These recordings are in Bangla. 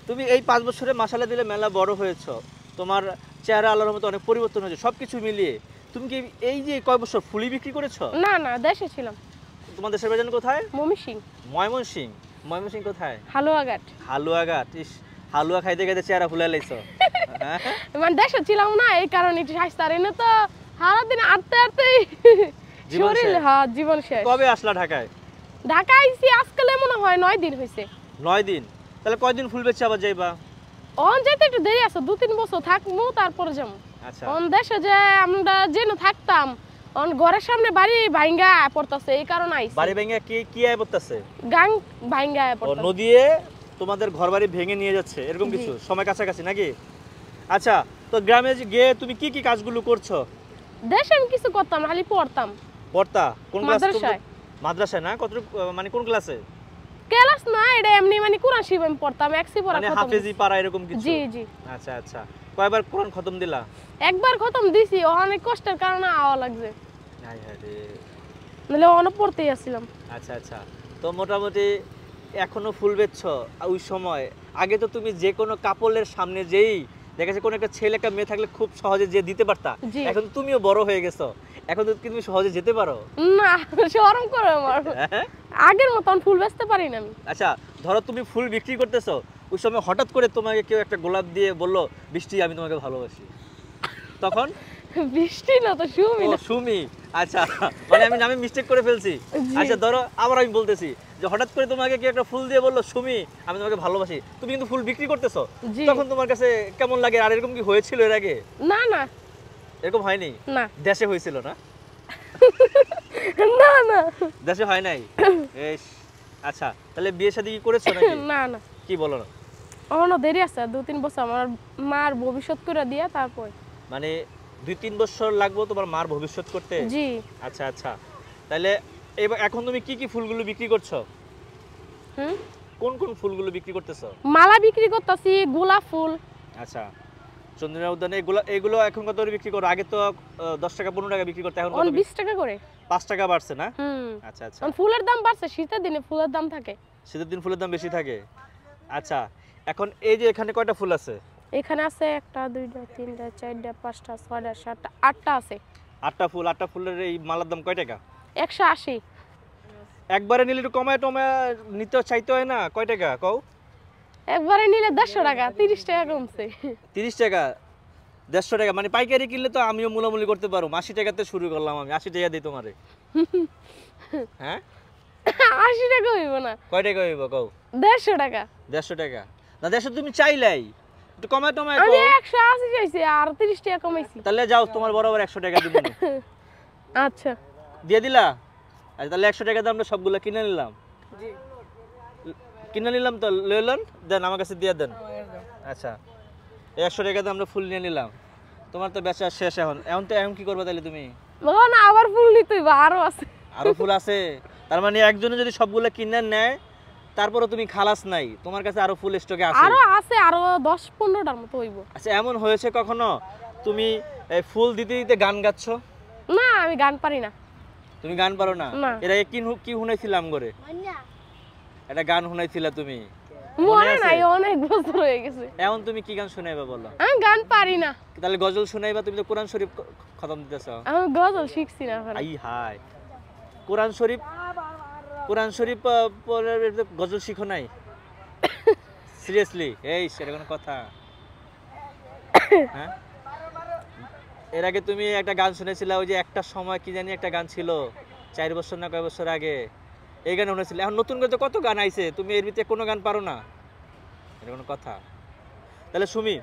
তুমি এই 5 বছরে মাশাআল্লাহ দিলে মেলা বড় হয়েছো, তোমার চেহারা আল্লাহর রহমতে অনেক পরিবর্তন হয়েছে সবকিছু মিলিয়ে। তুমি কি এই যে কয় বছর ফুলই বিক্রি করেছো? না না, দেশে ছিলাম। তোমার দেশের বাড়ি কোথায়? ময়মনসিংহ। ময়মনসিংহ। ময়মনসিংহ কোথায়? হালুয়াঘাট। হালুয়াঘাট। ইস, হালুয়া খাইতে খাইতে চেহারা ফুলে লাইছো। হ্যাঁ, মানে দেশে ছিলাম না, এই কারণে একটু স্বাস্থ্য আর এনে তো সারাদিন আটতে আটতে শরীর জীবন শেষ। কবে আসলা ঢাকায়? ঢাকা আইছি আজকাল মনে হয় 9 দিন হয়েছে। 9 দিন? তাহলে কয়দিন ফুল বেচে আবার যাইবা? অন যেতে একটু দেরি আছে, 2-3 বছর থাকবো তারপরে যাবো। আচ্ছা। অন দেশে যে আমরা যেন থাকতাম, অন ঘরের সামনে বাড়ি ভাঙ্গা পড়তাছে, এই কারণে আইছি। বাড়ি ভাঙ্গা কি আয় পড়তাছে? গাং ভাঙ্গা পড়তাছে। ও নদীয়ে তোমাদের ঘরবাড়ি ভেঙে নিয়ে যাচ্ছে এরকম কিছু সময় কাছাকাছি নাকি? আচ্ছা, তো গ্রামে গিয়ে তুমি কি কি কাজগুলো করছো? দেশে আমি কিছু করতাম না, খালি পড়তাম। পড়তা? কোন ক্লাস? মাদ্রাসায়। মাদ্রাসায় না? কত মানে কোন ক্লাসে? ক্লাস না, এটা এমনি মানে কোরআন শরীফ আমি পড়তাম, একসি পড়া মানে খতম। হাফেজি পারা এরকম কিছু? জি জি। আচ্ছা আচ্ছা। কয়বার কোরআন খতম দিলা? একবার খতম দিছি, অনেক কষ্টের কারণে আওয়া লাগছে। হায় হায় রে। নালে অনেক পড়তেই আসছিলাম। আচ্ছা আচ্ছা। তো মোটামুটি এখনো ফুল বেচছো? ওই সময় আগে তো তুমি যে কোনো কাপড়ের সামনে যেই দেখা যাচ্ছে কোনো একটা ছেলে একটা মেয়ে থাকলে খুব সহজে যে দিতে পারতা, এখন তুমিও বড় হয়ে গেছো, এখন তো তুমি সহজে যেতে পারো না? শরম করে আমার, আগের মতন ফুল বেচতে পারি না আমি। আচ্ছা, ধরো তুমি ফুল বিক্রি করতেছো, ওই সময় হঠাৎ করে তোমাকে কেউ একটা গোলাপ দিয়ে বললো বৃষ্টি আমি তোমাকে ভালোবাসি, তখন? বৃষ্টি না তো, সুমি। ও সুমি। আচ্ছা, মানে আমি মিস্টেক করে ফেলছি। আচ্ছা ধরো আবার আমি বলতেছি যে হঠাৎ করে তোমাকে কেউ একটা ফুল দিয়ে বললো সুমি আমি তোমাকে ভালোবাসি, তুমি কিন্তু ফুল বিক্রি করতেছো, তখন তোমার কাছে কেমন লাগে? আর এরকম কি হয়েছিল এর আগে? না না, এরকম হয়নি? না। দেশে হয়েছিল না? না না, দেশে হয় নাই। বেশ। আচ্ছা, তাহলে বিয়ে শাদী কি করেছো নাকি? না না। কি বলো না? অন্য দেরি আছে, 2-3 বছর আমার মার ভবিষ্যৎ করে দিয়া তারপর। মানে 2-3 বছর লাগবে তোমার মার ভবিষ্যৎ করতে? জি। আচ্ছা আচ্ছা। তাহলে এখন তুমি কি কি ফুলগুলো বিক্রি করছো? কোন কোন ফুলগুলো বিক্রি করতেছো? মালা বিক্রি করতেছি, গোলাপ ফুল। আচ্ছা, চন্দ্রিমা উদ্যানে এগুলো এখন কত করে বিক্রি করো? আগে তো 10 টাকা 15 টাকা বিক্রি করতে, এখন কত? 20 টাকা করে। 5 টাকা বাড়ছে না? আচ্ছা আচ্ছা। ফুলের দাম বাড়ছে, শীতের দিনে ফুলের দাম থাকে। শীতের দিন ফুলের দাম বেশি থাকে। আচ্ছা, এখন এই যে এখানে কয়টা ফুল আছে? এখানে আছে 1টা 2টা 3টা 4টা 5টা 6টা 7টা 8টা আছে। 8টা ফুল, 8টা ফুলের এই মালার দাম কয় টাকা? 180। একবারে নিলে একটু কমায় নিতে চাইতে হয় না? কয় টাকা কও? একবারে নিলে 150 টাকা, 30 টাকা কমছে। 30 টাকা? 150 টাকা? মানে পাইকারি কিনলে তো আমিও মূলামূলি করতে পারো। 80 টাকাতে শুরু করলাম আমি, 80 টাকা দিই তোমারে। হ্যাঁ, 80 টাকা হইব না। কয় টাকা হইব কও? 150 টাকা। 150 টাকা না? 150 তুমি চাইলাই, একটু কমায় কও। আমি 180 চাইছি আর 30 টাকা কমাইছি। তাহলে যাও, তোমার বরাবর 100 টাকা দিব না। আচ্ছা, দিয়ে দিলা? আচ্ছা, তাহলে 100 টাকা দিয়ে আমরা সবগুলো কিনে নিলাম। জি, কিনে নিলাম তো, লইলেন দেন আমার কাছে দিয়ে দেন। আচ্ছা, 100 টাকা দিয়ে আমরা ফুল নিয়ে নিলাম। তোমার তো বেচা শেষ। এখন কি করবে তাহলে তুমি? না আবার ফুল নিতে হইব, আরো আছে। আরো ফুল আছে? তার মানে একজনে যদি সবগুলো কিনে নেয় তারপরে তুমি খালাস নাই, তোমার কাছে আরো ফুল স্টকে আছে? আরো আছে, আরো 10-15টার মতো হইব। আচ্ছা, এমন হয়েছে কখনো তুমি ফুল দিতে দিতে গান গাচ্ছ? না, আমি গান পারি না। তুমি গান পারো না? না। এর আগে কি শুনাইছিলাম করে? একটা গান শুনাইছিলা তুমি, মনে নাই, অনেক বছর হয়ে গেছে। এখন তুমি কি গান শুনাইবা বলো? আমি গান পারি না। তাহলে গজল শুনাইবা? তুমি তো কোরআন শরীফ খতম দিতেছ। আমি গজল শিখছি না এখন। আই হায়, কোরআন শরীফ পড়ে গজল শিখো নাই? সিরিয়াসলি? এই সেটা কোনো কথা? হ্যাঁ, এর আগে তুমি একটা গান শুনেছিলা, ওই যে একটা সময় কি জানি একটা গান ছিল 4 বছর না কয় বছর আগে, এই গান শুনেছিলে। এখন নতুন করে তো কত গান আইছে, তুমি এর ভিতরে কোনো গান পারো না? এটা কোনো কথা? তাহলে সুমি,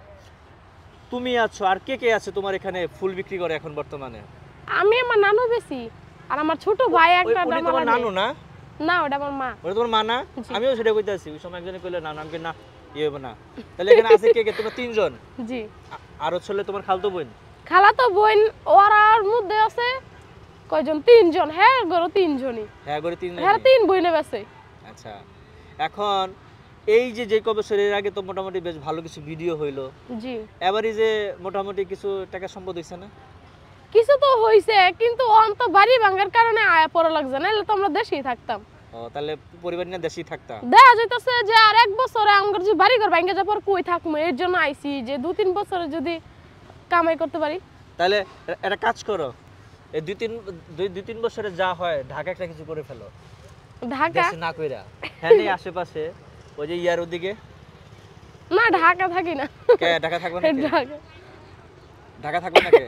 তুমি আছো আর কে কে আছে তোমার এখানে ফুল বিক্রি করে এখন বর্তমানে? আমি আমার নানু বেশি, আর আমার ছোট ভাই একটা। ওই তোমার নানু না? না, ওটা আমার মা। ওটা তোমার মা না? আমিও সেটা কইতাছি, ওই সময় একজনে কইলো নানু, আমি না ইয়ে হবে না। তাহলে এখানে আছে কে কে? তোমার 3 জন? জি। আর হচ্ছে তোমার খালতো বোন? খালাতো বোন ওরার মধ্যে আছে কয়জন? 3 জন। হ্যাঁ, গরো 3 জনই। হ্যাঁ, গরে 3 জন। হ্যাঁ, 3 বোনে আছে। আচ্ছা, এখন এই যে কবছরের আগে তো মোটামুটি বেশ ভালো কিছু ভিডিও হইলো। জি। এবারে যে মোটামুটি কিছু টাকা সম্পদ হইছে না? কিছু তো হইছে, কিন্তু অন্ত বাড়ি ভাঙার কারণে আয়া পড়া লাগছে না, নাহলে তো আমরা দেশেই থাকতাম। ও তাহলে পরিবার নিয়ে দেশেই থাকতা? দেখা যাইতেছে যে আর 1 বছরে আমার যে বাড়ি ঘর ভাঙে যাওয়ার পর কই থাকবো, এর জন্য আইছি যে 2-3 বছরে যদি কামাই করতে পারি। তাহলে একটা কাজ করো, এই 2-3 বছরে যা হয় ঢাকা একটা কিছু করে ফেলো। ঢাকা দেশে না কইরা, হ্যাঁ নেই আশেপাশে ওই যে ইয়ার ওদিকে। না ঢাকা থাকি না। কে ঢাকা থাকবে না? ঢাকা ঢাকা থাকবে না কে?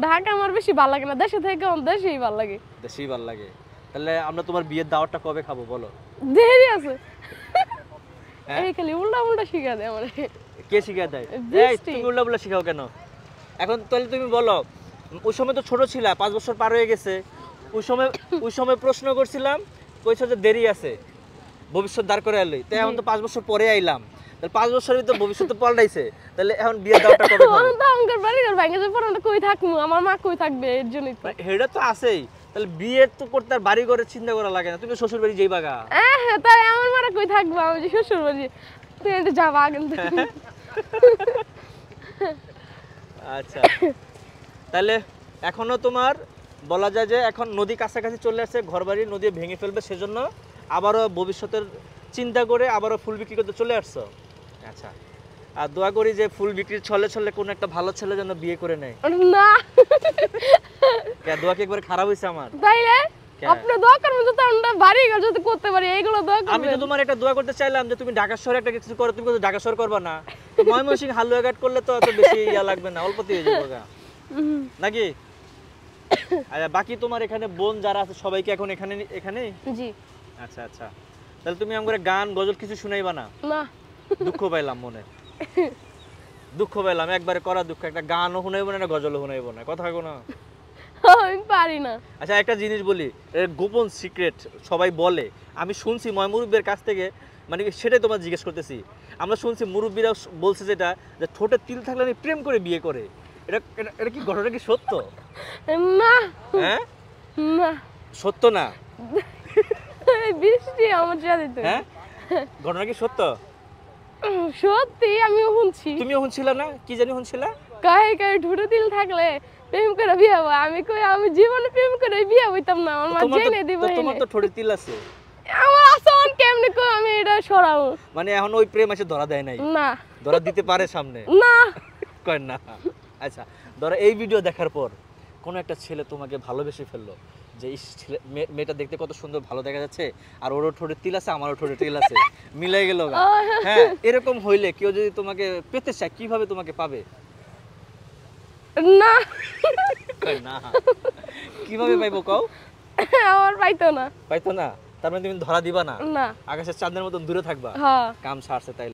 ঢাকা আমার বেশি ভালো লাগে না, দেশে থেকে দেশেই ভালো লাগে। দেশেই ভালো লাগে। তাহলে আমরা তোমার বিয়ের দাওয়াতটা কবে খাবো বলো? দেরি আছে। হ্যাঁ? এই খালি উল্টা উল্টা শিখা দেয় আমার। কে শিখায় দেয়? এই বৃষ্টি। তুমি উল্টা শিখাও কেন? এখন তাহলে তুমি বলো, ওই সময় তো ছোট ছিলা, 5 বছর পার হয়ে গেছে। ওই সময় প্রশ্ন করছিলাম, কইছো যে দেরি আছে, ভবিষ্যৎ দাঁড় করে আইলি। তাই এখন তো 5 বছর পরে আইলাম, তাহলে 5 বছরের ভিতর ভবিষ্যৎ তো পাল্টাইছে। তাহলে এখন বিয়ের দাওয়াতটা কবে খাবো? তো আমার বাড়ি ঘর ভাঙে যাওয়ার পর আমরা কই থাকবো, আমার মা কই থাকবে, এর জন্যই তো। হেডা তো আছেই, তাহলে বিয়ের তো করতে আর বাড়ি ঘরের চিন্তা করা লাগে না। তুমি শ্বশুর বাড়ি যেই বাগা। হ্যাঁ তাই আমার মারা কই থাকবো, আমি যে শ্বশুর বাড়ি তুই এটা যাবা কিন্তু। আচ্ছা, তাহলে এখনো তোমার বলা যায় যে এখন নদী কাছাকাছি চলে আসছে, ঘরবাড়ি নদী ভেঙে ফেলবে, সেজন্য আবারও ভবিষ্যতের চিন্তা করে আবারও ফুল বিক্রি করতে চলে আসছো। আচ্ছা, আর দোয়া করি যে ফুল বিক্রির ছলে ছলে কোনো একটা ভালো ছেলে যেন বিয়ে করে নেয়। না দোয়া কি একবার খারাপ হয়েছে আমার? তাইলে কে? আপনি দোয়া করবেন তো আমরা বাড়ি ঘর যদি করতে পারি, এইগুলো দোয়া আমি তো করবেন। তোমার একটা দোয়া করতে চাইলাম যে তুমি ঢাকা শহরে একটা কিছু করো, তুমি কিন্তু ঢাকা শহর করবা না। তো ময়মনসিংহ হালুয়াঘাট করলে তো এত বেশি ইয়া লাগবে না, অল্পতেই হয়ে যাবে গা। নাকি? আচ্ছা, বাকি তোমার এখানে বোন যারা আছে সবাইকে এখন এখানেই? জি। আচ্ছা আচ্ছা, তাহলে তুমি আমাকে গান গজল কিছু শুনাইবা না? না দুঃখ পাইলাম মনে, দুঃখ পাইলাম, একবারে করা দুঃখ। একটা গানও শুনাইবো না, একটা গজলও শুনাইবো না, কথা কইবো না? আমি পারি না। আচ্ছা, একটা জিনিস বলি, এর গোপন সিক্রেট সবাই বলে, আমি শুনছি মুরব্বীর কাছ থেকে, মানে সেটাই তোমার জিজ্ঞেস করতেছি। আমরা শুনছি মুরব্বীরা বলছে যেটা, যে ঠোঁটে তিল থাকলে নাকি প্রেম করে বিয়ে করে। এটা এটা কি ঘটনা কি সত্য? না হ্যাঁ না সত্য না? এই বৃষ্টি আমার সাথে তো। হ্যাঁ ঘটনা কি সত্য? সত্যি আমিও শুনছি। তুমিও শুনছিলা না? কি জানি শুনছিলা? কাহে কাহে ঠোঁটে তিল থাকলে প্রেম করে বিয়ে হবো। আমি কই আমি জীবনে প্রেম করে বিয়ে হইতাম না, আমার মা জেনে দিব। তোমার তো ঠোঁটে তিল আছে। আমার আসন কেমনে কই আমি এটা সরাবো? মানে এখন ওই প্রেম এসে ধরা দেয় নাই? না ধরা দিতে পারে সামনে? না কয় না। আচ্ছা, ধরো এই ভিডিও দেখার পর কোনো একটা ছেলে তোমাকে ভালোবেসে ফেললো, যে এই ছেলে মেয়েটা দেখতে কত সুন্দর, ভালো দেখা যাচ্ছে, আর ওরও ঠোঁটে তিল আছে, আমারও ঠোঁটে তিল আছে, মিলাই গেল গা। হ্যাঁ, এরকম হইলে কেউ যদি তোমাকে পেতে চায়, কিভাবে তোমাকে পাবে? না কয় না। কিভাবে পাইবো কও? আমার পাইতো না। পাইতো না? তার মানে তুমি ধরা দিবা না? না আকাশের চাঁদের মতন দূরে থাকবা? হ্যাঁ কাম সারছে তাই।